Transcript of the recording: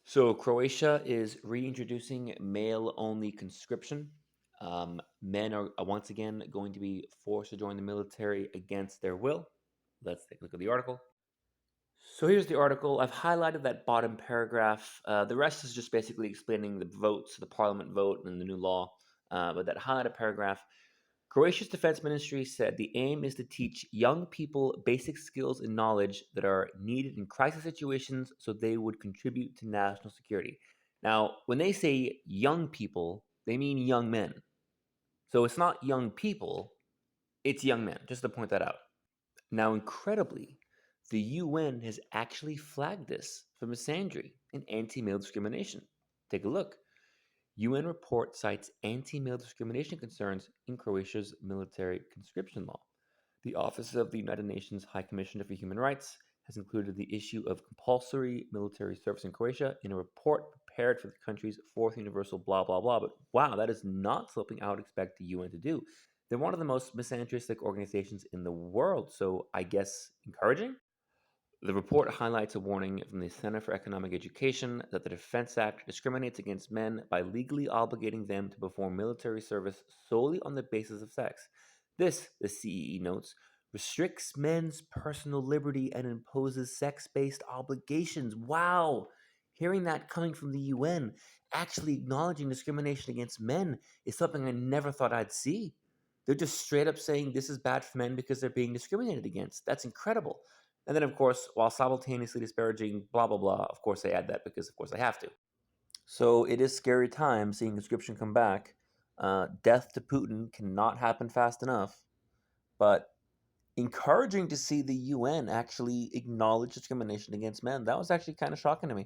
So Croatia is reintroducing male-only conscription. Men are once again going to be forced to join the military against their will. Let's take a look at the article. So here's the article. I've highlighted that bottom paragraph. The rest is just basically explaining the votes, the parliament vote, and the new law. But that highlighted paragraph, Croatia's defense ministry said the aim is to teach young people basic skills and knowledge that are needed in crisis situations so they would contribute to national security. Now, when they say young people, they mean young men. So it's not young people, it's young men, just to point that out. Now, incredibly, the UN has actually flagged this for misandry and anti male discrimination. Take a look. UN report cites anti male discrimination concerns in Croatia's military conscription law. The Office of the United Nations High Commissioner for Human Rights has included the issue of compulsory military service in Croatia in a report prepared for the country's fourth universal blah blah blah. But wow, that is not something I would expect the UN to do. They're one of the most misandristic organizations in the world, so I guess encouraging? The report highlights a warning from the Center for Economic Education that the Defense Act discriminates against men by legally obligating them to perform military service solely on the basis of sex. This, the CEE notes, restricts men's personal liberty and imposes sex based obligations. Wow! Hearing that coming from the UN, actually acknowledging discrimination against men, is something I never thought I'd see. They're just straight up saying this is bad for men because they're being discriminated against. That's incredible. And then, of course, while simultaneously disparaging blah, blah, blah, of course, they add that because, of course, they have to. So it is scary time seeing conscription come back. Death to Putin cannot happen fast enough, but encouraging to see the UN actually acknowledge discrimination against men. That was actually kind of shocking to me.